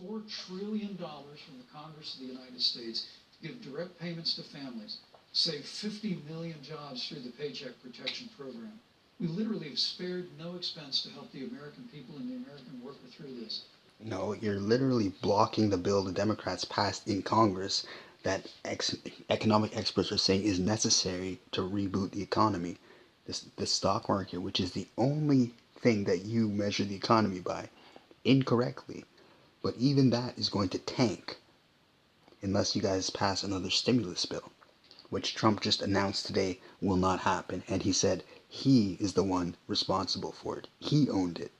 $4 trillion from the Congress of the United States to give direct payments to families, save 50 million jobs through the Paycheck Protection Program. We literally have spared no expense to help the American people and the American worker through this. No, you're literally blocking the bill the Democrats passed in Congress that economic experts are saying is necessary to reboot the economy. The stock market, which is the only thing that you measure the economy by, incorrectly. But even that is going to tank unless you guys pass another stimulus bill, which Trump just announced today will not happen. And he said he is the one responsible for it. He owned it.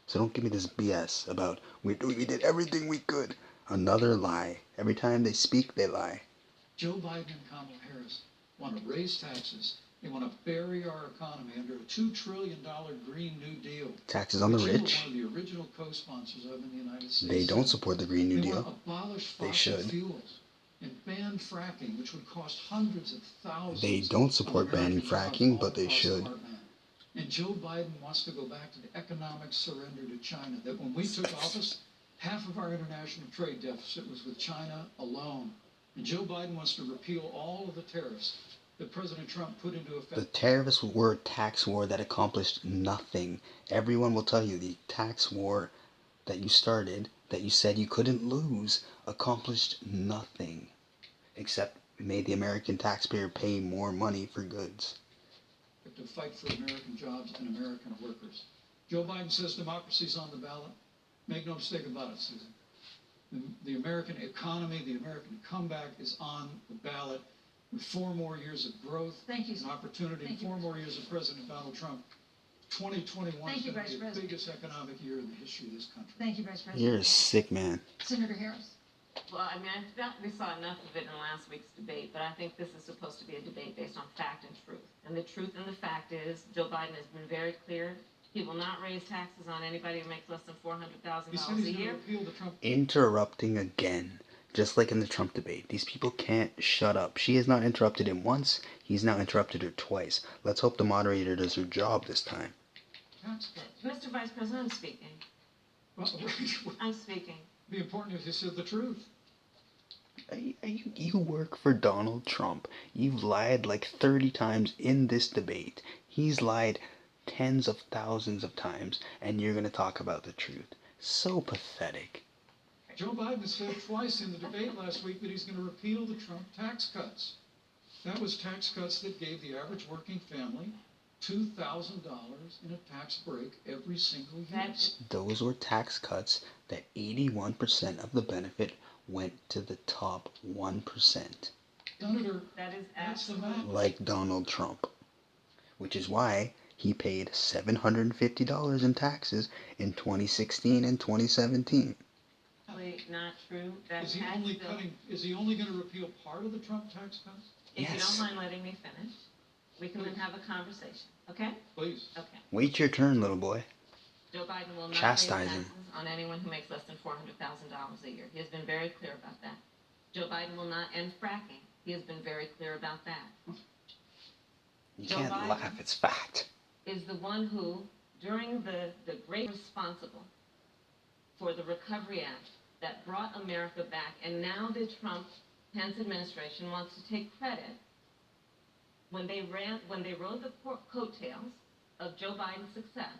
So don't give me this BS about we did everything we could. Another lie. Every time they speak, they lie. Joe Biden and Kamala Harris want to raise taxes. They want to bury our economy under a $2 trillion Green New Deal. Taxes on the rich. One of the original co-sponsors of in the United States. They don't support the Green New Deal. They want to abolish fossil fuels and ban fracking, which would cost hundreds of thousands. They don't support banning fracking, but they should. And Joe Biden wants to go back to the economic surrender to China. That when we took office, half of our international trade deficit was with China alone. And Joe Biden wants to repeal all of the tariffs that President Trump put into effect. The tariffs were a tax war that accomplished nothing. Everyone will tell you the tax war that you started, that you said you couldn't lose, accomplished nothing. Except it made the American taxpayer pay more money for goods. To fight for American jobs and American workers. Joe Biden says democracy's on the ballot. Make no mistake about it, Susan. The American economy, the American comeback is on the ballot with 4 more years of growth and opportunity, 4 more years of President Donald Trump. 2021 is going to be the biggest economic year in the history of this country. Thank you, Vice President. You're a sick man. Senator Harris. Well, I mean, I thought we saw enough of it in last week's debate, but I think this is supposed to be a debate based on fact and truth. And the truth and the fact is, Joe Biden has been very clear. He will not raise taxes on anybody who makes less than $400,000 a year. Interrupting again, just like in the Trump debate. These people can't shut up. She has not interrupted him once. He's now interrupted her twice. Let's hope the moderator does her job this time. Mr. Vice President, I'm speaking. I'm speaking. The important is you said the truth. You work for Donald Trump. You've lied like 30 times in this debate. He's lied tens of thousands of times, and you're going to talk about the truth. So pathetic. Joe Biden said twice in the debate last week that he's going to repeal the Trump tax cuts. That was tax cuts that gave the average working family $2,000 in a tax break every single year. Those were tax cuts that 81% of the benefit went to the top 1%. Senator, that is absolutely like Donald Trump, which is why he paid $750 in taxes in 2016 and 2017. Not true. That is he only going to repeal part of the Trump tax cuts? If you don't mind letting me finish, we can then have a conversation. Okay? Please. Okay. Wait your turn, little boy. Joe Biden will not Chastise raise him. taxes on anyone who makes less than $400,000 a year. He has been very clear about that. Joe Biden will not end fracking. He has been very clear about that. You Joe can't Biden laugh, it's fact. Is the one who, during the great responsible for the Recovery Act that brought America back, and now the Trump-Pence administration wants to take credit when they rode the coattails of Joe Biden's success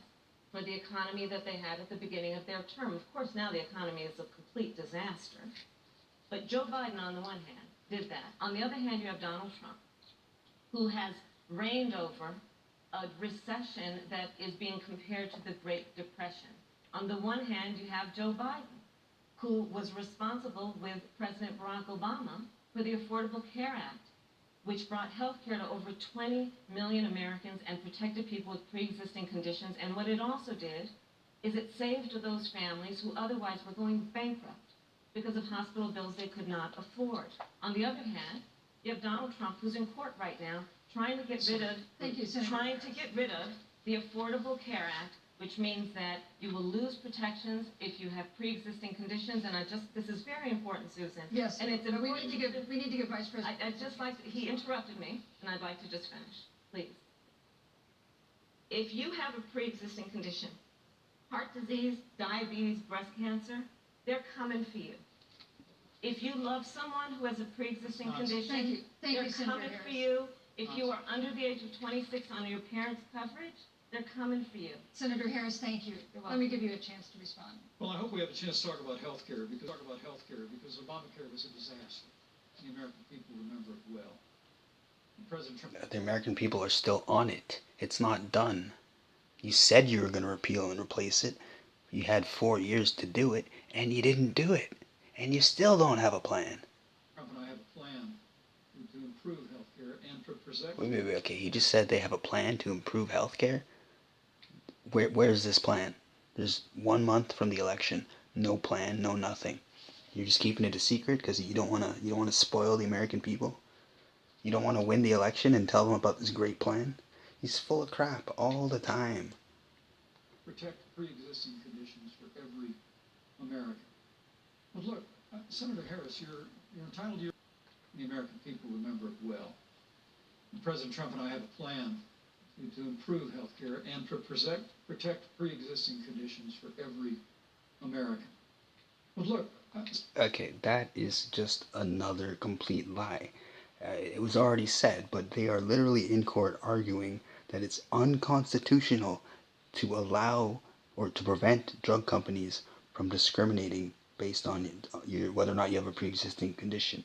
for the economy that they had at the beginning of their term. Of course, now the economy is a complete disaster. But Joe Biden, on the one hand, did that. On the other hand, you have Donald Trump, who has reigned over a recession that is being compared to the Great Depression. On the one hand, you have Joe Biden, who was responsible with President Barack Obama for the Affordable Care Act, which brought health care to over 20 million Americans and protected people with pre-existing conditions. And what it also did is it saved those families who otherwise were going bankrupt because of hospital bills they could not afford. On the other hand, you have Donald Trump, who's in court right now, trying to get rid of the Affordable Care Act, which means that you will lose protections if you have pre-existing conditions. And this is very important, Susan. Yes, and it's but we need to give Vice President. I'd just like he interrupted me, and I'd like to just finish, please. If you have a pre-existing condition, heart disease, diabetes, breast cancer, they're coming for you. If you love someone who has a pre-existing Nonsense. condition, Thank they're you, Senator coming for Harris. you. If you are under the age of 26 on your parents' coverage, they're coming for you. Senator Harris, thank you. You're Let me welcome. give you a chance to respond. Well, I hope we have a chance to talk about health care because Obamacare was a disaster. The American people remember it well. And President Trump. The American people are still on it. It's not done. You said you were going to repeal and replace it. You had 4 years to do it, and you didn't do it. And you still don't have a plan. Trump and I have a plan to improve health care and to protect. Wait, okay, he just said they have a plan to improve healthcare? Where's this plan? There's 1 month from the election. No plan, no nothing. You're just keeping it a secret because you don't want to spoil the American people? You don't want to win the election and tell them about this great plan? He's full of crap all the time. Protect pre-existing conditions for every American. But look, Senator Harris, you're entitled to your. The American people remember it well. And President Trump and I have a plan to improve health care and to protect pre-existing conditions for every American. But look. Okay, that is just another complete lie. It was already said, but they are literally in court arguing that it's unconstitutional to allow or to prevent drug companies from discriminating based on whether or not you have a pre-existing condition,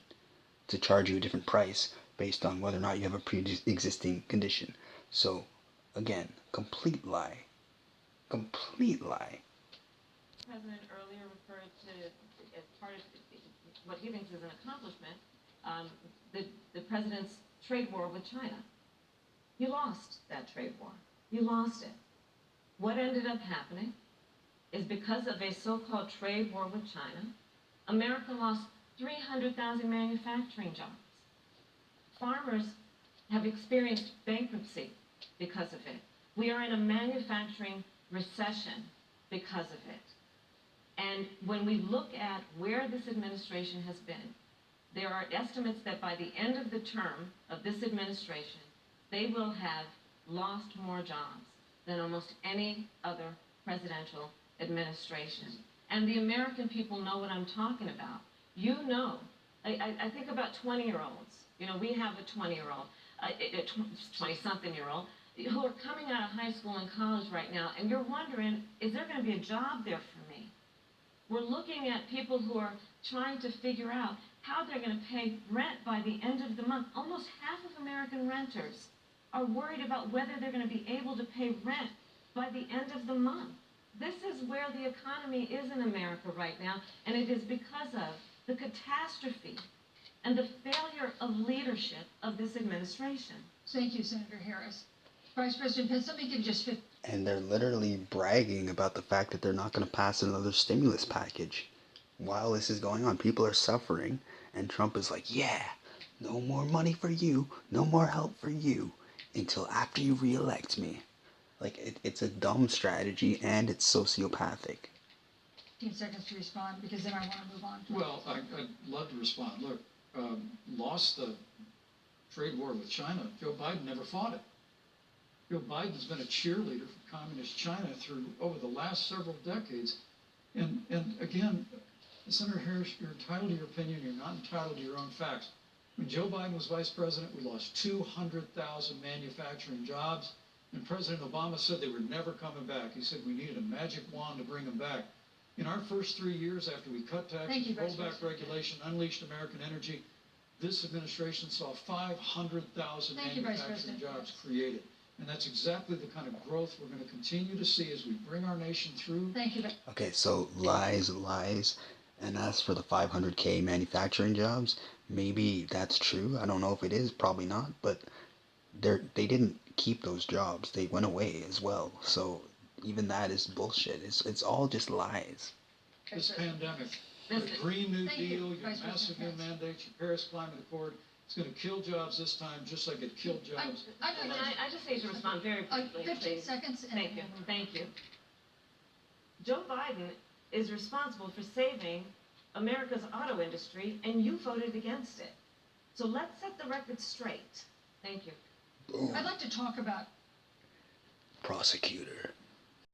to charge you a different price based on whether or not you have a pre-existing condition. So, again, complete lie. Complete lie. The president earlier referred to, as part of what he thinks is an accomplishment, the president's trade war with China. You lost that trade war. You lost it. What ended up happening is because of a so-called trade war with China, America lost 300,000 manufacturing jobs. Farmers have experienced bankruptcy because of it. We are in a manufacturing recession because of it. And when we look at where this administration has been, there are estimates that by the end of the term of this administration, they will have lost more jobs than almost any other presidential administration. And the American people know what I'm talking about. You know, I think about 20-year-olds. You know, we have a 20-year-old, a 20-something-year-old, who are coming out of high school and college right now, and you're wondering, is there going to be a job there for me? We're looking at people who are trying to figure out how they're going to pay rent by the end of the month. Almost half of American renters are worried about whether they're going to be able to pay rent by the end of the month. This is where the economy is in America right now, and it is because of the catastrophe and the failure of leadership of this administration. Thank you, Senator Harris. Vice President Pence, let me give just 50. And they're literally bragging about the fact that they're not going to pass another stimulus package. While this is going on, people are suffering, and Trump is like, yeah, no more money for you, no more help for you, until after you re-elect me. Like, it's a dumb strategy, and it's sociopathic. 15 seconds to respond, because then I want to move on. Well, I'd love to respond. Look, lost the trade war with China. Joe Biden never fought it. Joe Biden's been a cheerleader for communist China over the last several decades. And again, Senator Harris, you're entitled to your opinion. You're not entitled to your own facts. When Joe Biden was vice president, we lost 200,000 manufacturing jobs. And President Obama said they were never coming back. He said we needed a magic wand to bring them back. In our first 3 years after we cut taxes, rolled back regulation, unleashed American energy, this administration saw 500,000 manufacturing jobs created. And that's exactly the kind of growth we're going to continue to see as we bring our nation through. Thank you. Okay, so lies. And as for the 500K manufacturing jobs, maybe that's true. I don't know if it is, probably not. But they didn't keep those jobs. They went away as well. So even that is bullshit. It's all just lies. This pandemic, your Green New Deal, your massive new mandates, your Paris Climate Accord, it's going to kill jobs this time, just like it killed jobs. I just need to respond very briefly, 15 please. seconds. And Thank you. Thank you. Joe Biden is responsible for saving America's auto industry, and you voted against it. So let's set the record straight. Thank you. Boom. I'd like to talk about Prosecutor.